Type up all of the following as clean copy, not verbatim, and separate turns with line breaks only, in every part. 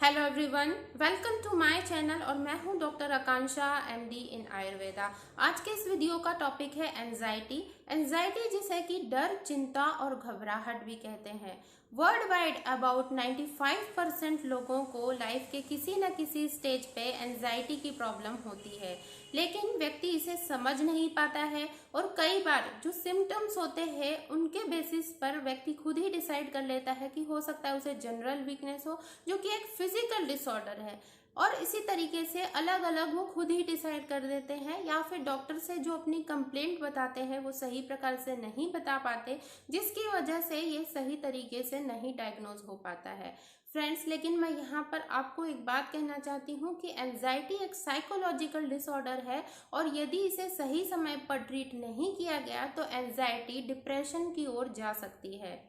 Hello everyone, welcome to my channel और मैं हूं doctor Akanksha MD in Ayurveda. आज के इस वीडियो का टॉपिक है एंजाइटी जिसे कि डर, चिंता और घबराहट भी कहते हैं। वर्ल्ड वाइड अबाउट 95% लोगों को लाइफ के किसी न किसी स्टेज पे एंजाइटी की प्रॉब्लम होती है, लेकिन व्यक्ति इसे समझ नहीं पाता है और कई बार जो सिम्टम्स होते हैं उनके बेसिस पर व्यक्ति खुद ही डिसाइड कर लेता है कि हो सकता है उसे जनरल वीकनेस हो, जो कि एक फिजिकल डिसऑर्डर है। और इसी तरीके से अलग अलग वो खुद ही डिसाइड कर देते हैं या फिर डॉक्टर से जो अपनी कंप्लेंट बताते हैं वो सही प्रकार से नहीं बता पाते, जिसकी वजह से ये सही तरीके से नहीं डायग्नोज हो पाता है। फ्रेंड्स, लेकिन मैं यहाँ पर आपको एक बात कहना चाहती हूँ कि एंजाइटी एक साइकोलॉजिकल डिसऑर्डर है और यदि इसे सही समय पर ट्रीट नहीं किया गया तो एंजाइटी डिप्रेशन की ओर जा सकती है।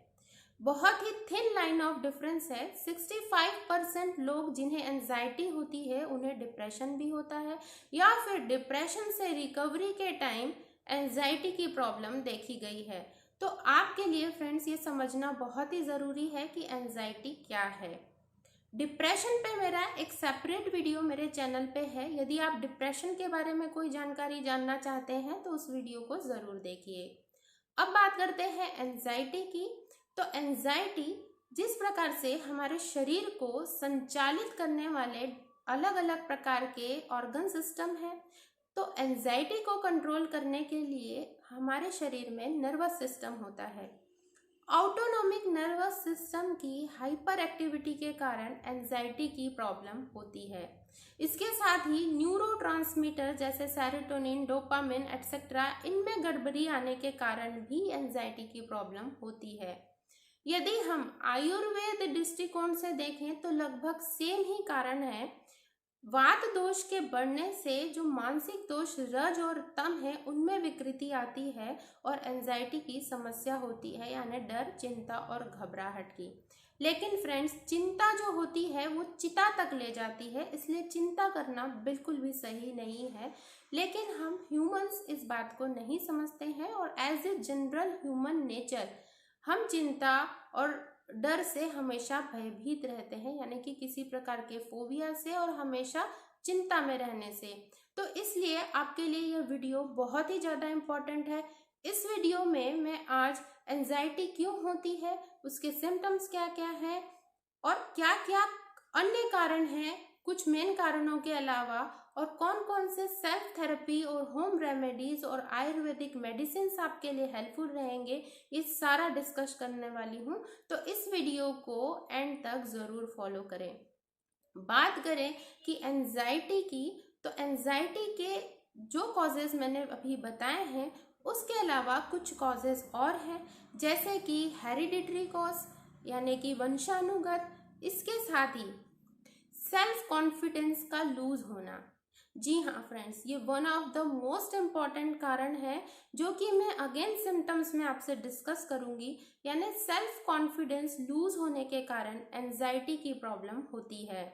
बहुत ही थिन लाइन ऑफ डिफरेंस है। 65% लोग जिन्हें एंजाइटी होती है उन्हें डिप्रेशन भी होता है या फिर डिप्रेशन से रिकवरी के टाइम एंजाइटी की प्रॉब्लम देखी गई है। तो आपके लिए फ्रेंड्स ये समझना बहुत ही ज़रूरी है कि एंजाइटी क्या है। डिप्रेशन पे मेरा एक सेपरेट वीडियो मेरे चैनल पे है। यदि आप डिप्रेशन के बारे में कोई जानकारी जानना चाहते हैं तो उस वीडियो को ज़रूर देखिए। अब बात करते हैं एंजाइटी की। तो एंजाइटी जिस प्रकार से हमारे शरीर को संचालित करने वाले अलग अलग प्रकार के ऑर्गन सिस्टम है, तो एंजाइटी को कंट्रोल करने के लिए हमारे शरीर में नर्वस सिस्टम होता है। ऑटोनॉमिक नर्वस सिस्टम की हाइपर एक्टिविटी के कारण एंजाइटी की प्रॉब्लम होती है। इसके साथ ही न्यूरोट्रांसमीटर जैसे सेरोटोनिन, डोपामिन एटसेट्रा, इनमें गड़बड़ी आने के कारण भी एंजाइटी की प्रॉब्लम होती है। यदि हम आयुर्वेद दृष्टिकोण से देखें तो लगभग सेम ही कारण है। वात दोष के बढ़ने से जो मानसिक दोष रज और तम है उनमें विकृति आती है और एंजाइटी की समस्या होती है, यानी डर, चिंता और घबराहट की। लेकिन फ्रेंड्स, चिंता जो होती है वो चिता तक ले जाती है, इसलिए चिंता करना बिल्कुल भी सही नहीं है। लेकिन हम ह्यूमंस इस बात को नहीं समझते हैं और as a general human nature हम चिंता और डर से हमेशा भयभीत रहते हैं, यानी कि किसी प्रकार के फोबिया से और हमेशा चिंता में रहने से। तो इसलिए आपके लिए यह वीडियो बहुत ही ज़्यादा इम्पोर्टेंट है। इस वीडियो में मैं आज एंजाइटी क्यों होती है, उसके सिम्टम्स क्या क्या हैं और क्या क्या अन्य कारण हैं कुछ मेन कारणों के अलावा, और कौन कौन से सेल्फ थेरेपी और होम रेमेडीज और आयुर्वेदिक मेडिसिन आपके लिए हेल्पफुल रहेंगे, ये सारा डिस्कस करने वाली हूँ। तो इस वीडियो को एंड तक ज़रूर फॉलो करें। बात करें कि एंजाइटी की, तो एंजाइटी के जो कॉजेज मैंने अभी बताए हैं उसके अलावा कुछ कॉजेज और हैं, जैसे कि हेरिडिटरी कॉज यानी कि वंशानुगत। इसके साथ ही सेल्फ कॉन्फिडेंस का लूज होना। जी हाँ फ्रेंड्स, ये one of the most important कारण है जो कि मैं अगेन सिम्टम्स में आपसे डिस्कस करूंगी। यानी सेल्फ कॉन्फिडेंस लूज होने के कारण एंजाइटी की प्रॉब्लम होती है।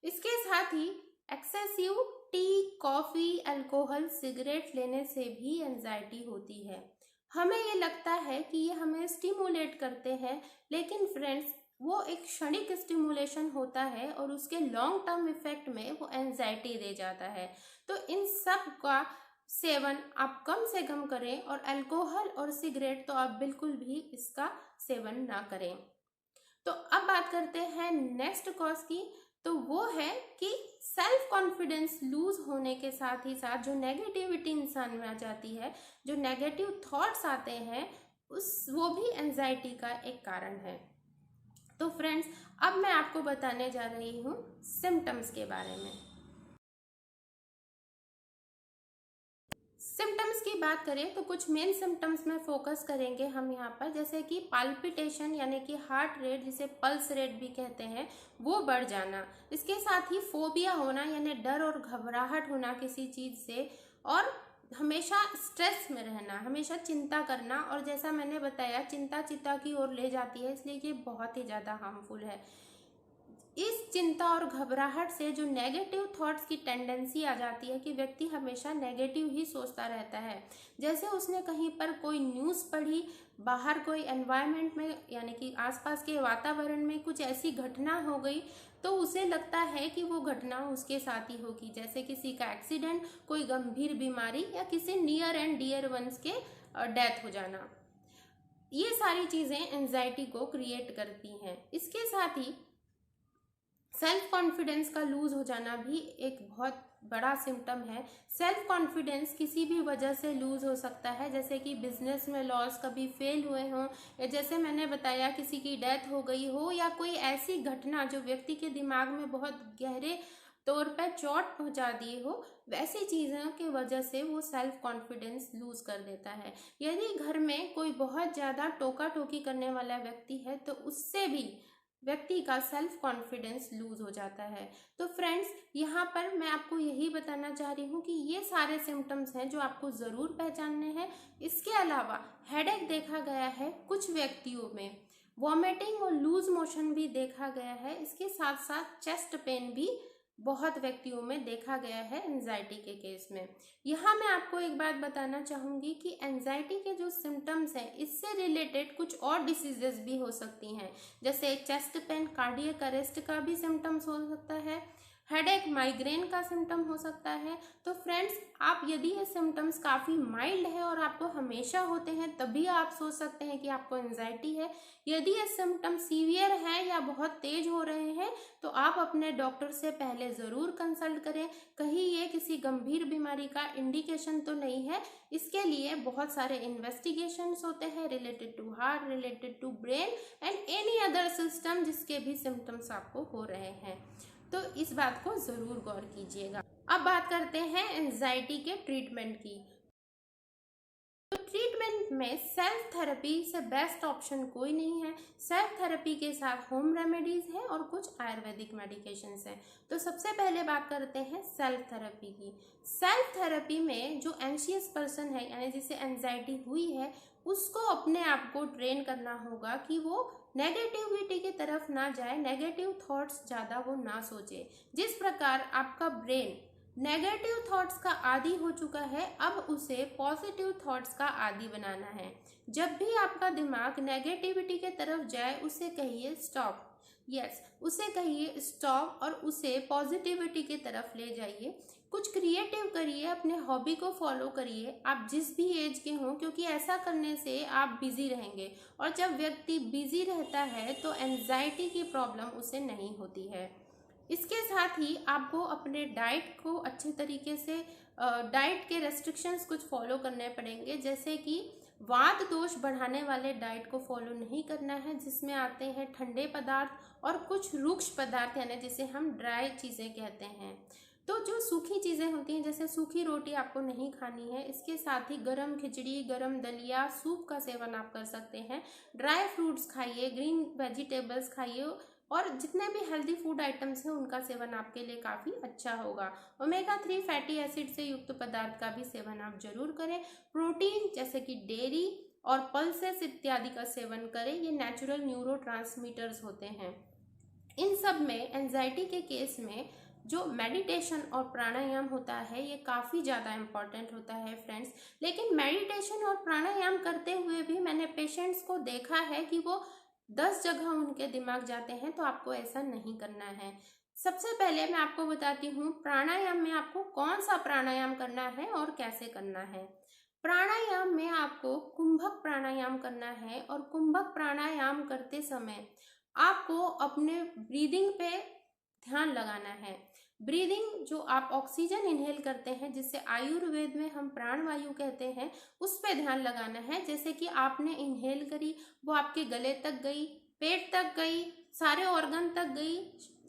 इसके साथ ही excessive tea, coffee, alcohol, cigarette लेने से भी एंजाइटी होती है। हमें ये लगता है कि ये हमें स्टिमुलेट करते हैं, लेकिन फ्रेंड्स वो एक क्षणिक स्टिमुलेशन होता है और उसके लॉन्ग टर्म इफेक्ट में वो एंजाइटी दे जाता है। तो इन सब का सेवन आप कम से कम करें और अल्कोहल और सिगरेट तो आप बिल्कुल भी इसका सेवन ना करें। तो अब बात करते हैं नेक्स्ट कॉज की। तो वो है कि सेल्फ कॉन्फिडेंस लूज होने के साथ ही साथ जो नेगेटिविटी इंसान में आ जाती है, जो नेगेटिव थॉट्स आते हैं, वो भी एंजाइटी का एक कारण है। तो फ्रेंड्स, अब मैं आपको बताने जा रही हूँ सिम्टम्स के बारे में। सिम्टम्स की बात करें तो कुछ मेन सिम्टम्स में फोकस करेंगे हम यहाँ पर, जैसे कि पाल्पिटेशन यानी कि हार्ट रेट, जिसे पल्स रेट भी कहते हैं, वो बढ़ जाना। इसके साथ ही फोबिया होना यानी डर और घबराहट होना किसी चीज़ से, और हमेशा स्ट्रेस में रहना, हमेशा चिंता करना। और जैसा मैंने बताया चिंता चिता की ओर ले जाती है, इसलिए ये बहुत ही ज़्यादा हार्मफुल है। इस चिंता और घबराहट से जो नेगेटिव थॉट्स की टेंडेंसी आ जाती है कि व्यक्ति हमेशा नेगेटिव ही सोचता रहता है। जैसे उसने कहीं पर कोई न्यूज़ पढ़ी, बाहर कोई एनवायरनमेंट में यानी कि आसपास के वातावरण में कुछ ऐसी घटना हो गई, तो उसे लगता है कि वो घटना उसके साथ ही होगी, जैसे किसी का एक्सीडेंट, कोई गंभीर बीमारी या किसी नियर एंड डियर वंस के डेथ हो जाना। ये सारी चीज़ें एंजाइटी को क्रिएट करती हैं। इसके साथ ही सेल्फ कॉन्फिडेंस का लूज हो जाना भी एक बहुत बड़ा सिम्टम है। सेल्फ कॉन्फिडेंस किसी भी वजह से लूज हो सकता है, जैसे कि बिजनेस में लॉस, कभी फेल हुए हों, या जैसे मैंने बताया किसी की डेथ हो गई हो, या कोई ऐसी घटना जो व्यक्ति के दिमाग में बहुत गहरे तौर पर चोट पहुंचा दी हो, वैसी चीज़ों की वजह से वो सेल्फ कॉन्फिडेंस लूज कर देता है। यदि घर में कोई बहुत ज़्यादा टोका टोकी करने वाला व्यक्ति है तो उससे भी व्यक्ति का सेल्फ कॉन्फिडेंस लूज हो जाता है। तो फ्रेंड्स, यहाँ पर मैं आपको यही बताना चाह रही हूँ कि ये सारे सिम्टम्स हैं जो आपको ज़रूर पहचानने हैं। इसके अलावा हेडेक देखा गया है कुछ व्यक्तियों में, वॉमिटिंग और लूज मोशन भी देखा गया है। इसके साथ साथ चेस्ट पेन भी बहुत व्यक्तियों में देखा गया है एंजाइटी के केस में। यहाँ मैं आपको एक बात बताना चाहूँगी कि एंजाइटी के जो सिम्टम्स हैं, इससे रिलेटेड कुछ और डिसीजेस भी हो सकती हैं, जैसे चेस्ट पेन, कार्डियक अरेस्ट का भी सिम्टम्स हो सकता है, हेडेक, माइग्रेन का सिम्टम हो सकता है। तो फ्रेंड्स, आप यदि ये सिम्टम्स काफ़ी माइल्ड है और आपको हमेशा होते हैं, तभी आप सोच सकते हैं कि आपको एंजाइटी है। यदि ये सिम्टम सीवियर है या बहुत तेज हो रहे हैं, तो आप अपने डॉक्टर से पहले ज़रूर कंसल्ट करें। कहीं ये किसी गंभीर बीमारी का इंडिकेशन तो नहीं है। इसके लिए बहुत सारे इन्वेस्टिगेशंस होते हैं related to heart, related to brain and any other system जिसके भी सिम्टम्स आपको हो रहे हैं। तो इस बात को ज़रूर गौर कीजिएगा। अब बात करते हैं एंजाइटी के ट्रीटमेंट की। तो ट्रीटमेंट में सेल्फ थेरेपी से बेस्ट ऑप्शन कोई नहीं है। सेल्फ थेरेपी के साथ होम रेमेडीज हैं और कुछ आयुर्वेदिक मेडिकेशंस हैं। तो सबसे पहले बात करते हैं सेल्फ थेरेपी की। सेल्फ थेरेपी में जो एंशियस पर्सन है, यानी जिसे एंजाइटी हुई है, उसको अपने आप को ट्रेन करना होगा कि वो नेगेटिविटी की तरफ ना जाए, नेगेटिव थॉट्स ज़्यादा वो ना सोचे। जिस प्रकार आपका ब्रेन नेगेटिव थॉट्स का आदी हो चुका है, अब उसे पॉजिटिव थॉट्स का आदी बनाना है। जब भी आपका दिमाग नेगेटिविटी के तरफ जाए, उसे कहिए स्टॉप। उसे कहिए स्टॉप और उसे पॉजिटिविटी की तरफ ले जाइए। कुछ क्रिएटिव करिए, अपने हॉबी को फॉलो करिए, आप जिस भी एज के हों, क्योंकि ऐसा करने से आप बिजी रहेंगे, और जब व्यक्ति बिजी रहता है तो एंजाइटी की प्रॉब्लम उसे नहीं होती है। इसके साथ ही आपको अपने डाइट को अच्छे तरीके से डाइट के रेस्ट्रिक्शंस कुछ फॉलो करने पड़ेंगे, जैसे कि वात दोष बढ़ाने वाले डाइट को फॉलो नहीं करना है, जिसमें आते हैं ठंडे पदार्थ और कुछ रुक्ष पदार्थ, यानी जिसे हम ड्राई चीज़ें कहते हैं। तो जो सूखी चीज़ें होती हैं, जैसे सूखी रोटी आपको नहीं खानी है। इसके साथ ही गरम खिचड़ी, गरम दलिया, सूप का सेवन आप कर सकते हैं। ड्राई फ्रूट्स खाइए, ग्रीन वेजिटेबल्स खाइए, और जितने भी हेल्दी फूड आइटम्स हैं उनका सेवन आपके लिए काफ़ी अच्छा होगा। ओमेगा 3 फैटी एसिड से युक्त पदार्थ का भी सेवन आप जरूर करें। प्रोटीन जैसे कि डेयरी और पल्सेस इत्यादि का सेवन करें, ये नेचुरल न्यूरोट्रांसमीटर्स होते हैं। इन सब में एंजाइटी के केस में जो मेडिटेशन और प्राणायाम होता है, ये काफ़ी ज़्यादा इम्पॉर्टेंट होता है फ्रेंड्स। लेकिन मेडिटेशन और प्राणायाम करते हुए भी मैंने पेशेंट्स को देखा है कि वो 10 जगह उनके दिमाग जाते हैं, तो आपको ऐसा नहीं करना है। सबसे पहले मैं आपको बताती हूँ प्राणायाम में आपको कौन सा प्राणायाम करना है और कैसे करना है। प्राणायाम में आपको कुंभक प्राणायाम करना है, और कुंभक प्राणायाम करते समय आपको अपने ब्रीदिंग पे ध्यान लगाना है। ब्रीदिंग, जो आप ऑक्सीजन इनहेल करते हैं, जिसे आयुर्वेद में हम प्राणवायु कहते हैं, उस पे ध्यान लगाना है। जैसे कि आपने इनहेल करी, वो आपके गले तक गई, पेट तक गई, सारे ऑर्गन तक गई,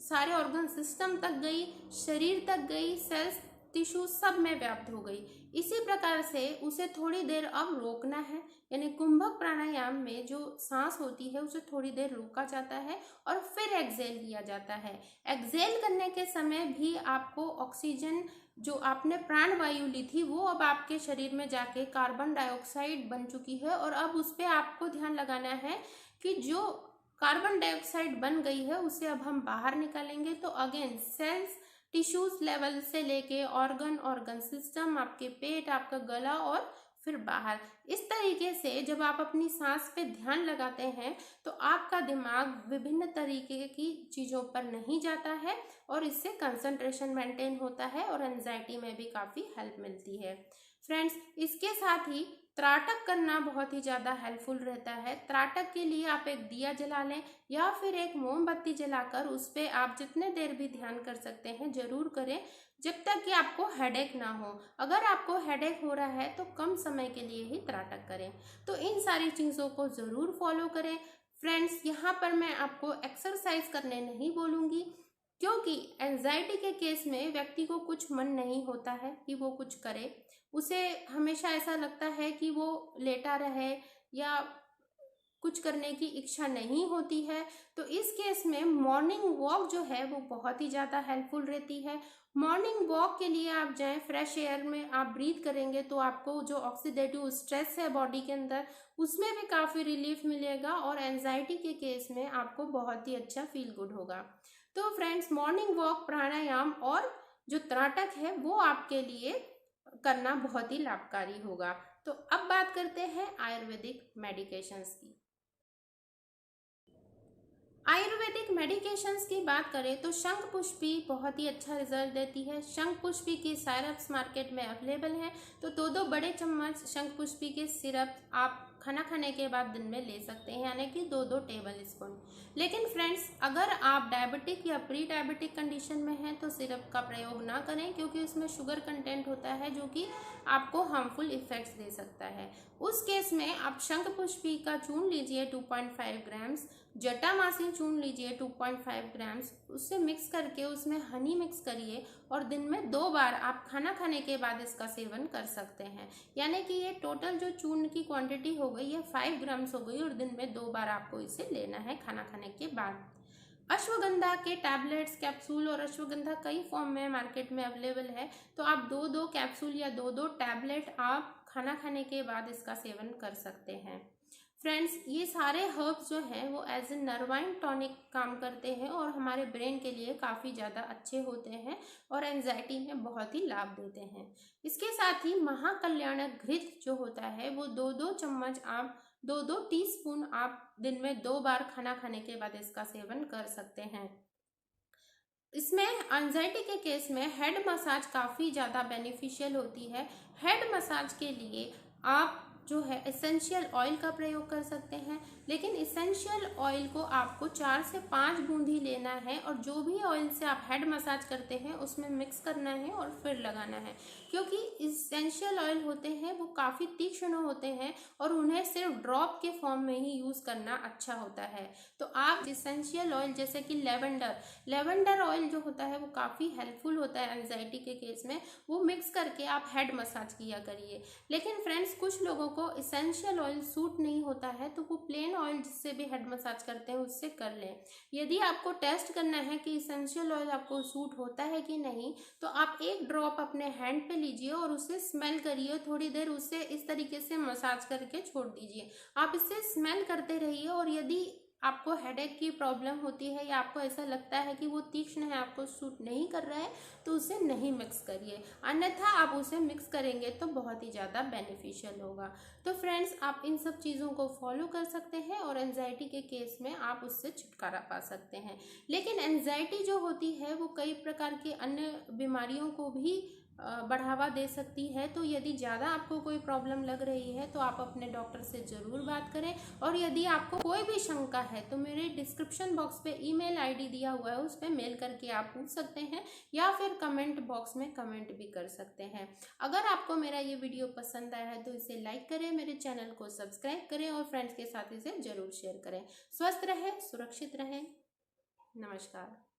सारे ऑर्गन सिस्टम तक गई, शरीर तक गई, सेल्स, टिश्यू सब में व्याप्त हो गई। इसी प्रकार से उसे थोड़ी देर अब रोकना है, यानी कुंभक प्राणायाम में जो सांस होती है उसे थोड़ी देर रोका जाता है और फिर एक्सेल किया जाता है। एक्सेल करने के समय भी आपको ऑक्सीजन, जो आपने प्राणवायु ली थी, वो अब आपके शरीर में जाके कार्बन डाइऑक्साइड बन चुकी है, और अब उस पर आपको ध्यान लगाना है कि जो कार्बन डाइऑक्साइड बन गई है उसे अब हम बाहर निकालेंगे। तो अगेन सेल्स टिश्यूज लेवल से लेके ऑर्गन सिस्टम, आपके पेट, आपका गला और फिर बाहर, इस तरीके से जब आप अपनी सांस पे ध्यान लगाते हैं तो आपका दिमाग विभिन्न तरीके की चीज़ों पर नहीं जाता है और इससे कंसंट्रेशन मेंटेन होता है और एंजाइटी में भी काफ़ी हेल्प मिलती है। फ्रेंड्स, इसके साथ ही त्राटक करना बहुत ही ज़्यादा हेल्पफुल रहता है। त्राटक के लिए आप एक दिया जला लें या फिर एक मोमबत्ती जलाकर उस पर आप जितने देर भी ध्यान कर सकते हैं ज़रूर करें, जब तक कि आपको हेडेक ना हो। अगर आपको हेडेक हो रहा है तो कम समय के लिए ही त्राटक करें। तो इन सारी चीज़ों को ज़रूर फॉलो करें। फ्रेंड्स, यहाँ पर मैं आपको एक्सरसाइज करने नहीं बोलूँगी, क्योंकि एंजाइटी के केस में व्यक्ति को कुछ मन नहीं होता है कि वो कुछ करे। उसे हमेशा ऐसा लगता है कि वो लेटा रहे या कुछ करने की इच्छा नहीं होती है। तो इस केस में मॉर्निंग वॉक जो है वो बहुत ही ज़्यादा हेल्पफुल रहती है। मॉर्निंग वॉक के लिए आप जाएं, फ्रेश एयर में आप ब्रीथ करेंगे तो आपको जो ऑक्सीडेटिव स्ट्रेस है बॉडी के अंदर उसमें भी काफ़ी रिलीफ मिलेगा और एंजाइटी के केस में आपको बहुत ही अच्छा फील गुड होगा। तो फ्रेंड्स, मॉर्निंग वॉक, प्राणायाम और जो त्राटक है वो आपके लिए करना बहुत ही लाभकारी होगा। तो अब बात करते हैं आयुर्वेदिक मेडिकेशंस की। आयुर्वेदिक मेडिकेशंस की बात करें तो शंखपुष्पी बहुत ही अच्छा रिजल्ट देती है। शंखपुष्पी की सिरप्स मार्केट में अवेलेबल हैं। तो 2-2 बड़े चम्मच शंखपुष्पी के सिरप आप खाना खाने के बाद दिन में ले सकते हैं, यानी कि 2-2 टेबल स्पून। लेकिन फ्रेंड्स, अगर आप डायबिटिक या प्री डायबिटिक कंडीशन में हैं तो सिरप का प्रयोग ना करें, क्योंकि उसमें शुगर कंटेंट होता है जो कि आपको हार्मफुल इफेक्ट्स दे सकता है। उस केस में आप शंखपुष्पी का चूर्ण लीजिए 2.5 ग्राम्स, जटामासी चूर्ण लीजिए 2.5 ग्राम्स, उससे मिक्स करके उसमें हनी मिक्स करिए और दिन में 2 बार आप खाना खाने के बाद इसका सेवन कर सकते हैं। यानी कि ये टोटल जो चूर्ण की क्वांटिटी हो गई, ये 5 ग्राम्स हो गई और दिन में 2 बार आपको इसे लेना है खाना खाने के बाद। अश्वगंधा के टैबलेट्स, कैप्सूल, और अश्वगंधा कई फॉर्म में मार्केट में अवेलेबल है। तो आप 2-2 कैप्सूल या 2-2 टैबलेट आप खाना खाने के बाद इसका सेवन कर सकते हैं। फ्रेंड्स, ये सारे हर्ब्स जो हैं वो एज ए नर्वाइन टॉनिक काम करते हैं और हमारे ब्रेन के लिए काफ़ी ज़्यादा अच्छे होते हैं और एंजाइटी में बहुत ही लाभ देते हैं। इसके साथ ही महाकल्याणक घृत जो होता है वो 2-2 चम्मच आप 2-2 टीस्पून आप दिन में 2 बार खाना खाने के बाद इसका सेवन कर सकते हैं। इसमें एंजाइटी के केस में हेड मसाज काफ़ी ज़्यादा बेनिफिशियल होती है। हेड मसाज के लिए आप जो है एसेंशियल ऑयल का प्रयोग कर सकते हैं, लेकिन एसेंशियल ऑयल को आपको 4 से 5 बूंद ही लेना है और जो भी ऑयल से आप हेड मसाज करते हैं उसमें मिक्स करना है और फिर लगाना है, क्योंकि एसेंशियल ऑयल होते हैं वो काफ़ी तीक्ष्ण होते हैं और उन्हें सिर्फ ड्रॉप के फॉर्म में ही यूज़ करना अच्छा होता है। तो आप एसेंशियल ऑयल जैसे कि लेवेंडर ऑयल जो होता है वो काफ़ी हेल्पफुल होता है एंजाइटी के केस में, वो मिक्स करके आप हेड मसाज किया करिए। लेकिन फ्रेंड्स, कुछ लोगों को एसेंशियल ऑयल सूट नहीं होता है तो वो प्लेन ऑयल जिससे भी हेड मसाज करते हैं उससे कर लें। यदि आपको टेस्ट करना है कि एसेंशियल ऑयल आपको सूट होता है कि नहीं, तो आप एक ड्रॉप अपने हैंड पे लीजिए और उसे स्मेल करिए थोड़ी देर, उसे इस तरीके से मसाज करके छोड़ दीजिए। आप इसे स्मेल करते रहिए और यदि आपको हेडेक की प्रॉब्लम होती है या आपको ऐसा लगता है कि वो तीक्ष्ण है, आपको सूट नहीं कर रहा है, तो उसे नहीं मिक्स करिए, अन्यथा आप उसे मिक्स करेंगे तो बहुत ही ज़्यादा बेनिफिशियल होगा। तो फ्रेंड्स, आप इन सब चीज़ों को फॉलो कर सकते हैं और एंजाइटी के केस में आप उससे छुटकारा पा सकते हैं। लेकिन एंजाइटी जो होती है वो कई प्रकार की अन्य बीमारियों को भी बढ़ावा दे सकती है। तो यदि ज़्यादा आपको कोई प्रॉब्लम लग रही है तो आप अपने डॉक्टर से ज़रूर बात करें, और यदि आपको कोई भी शंका है तो मेरे डिस्क्रिप्शन बॉक्स पे ईमेल आईडी दिया हुआ है, उस पर मेल करके आप पूछ सकते हैं या फिर कमेंट बॉक्स में कमेंट भी कर सकते हैं। अगर आपको मेरा ये वीडियो पसंद आया है तो इसे लाइक करें, मेरे चैनल को सब्सक्राइब करें और फ्रेंड्स के साथ इसे ज़रूर शेयर करें। स्वस्थ रहें, सुरक्षित रहें। नमस्कार।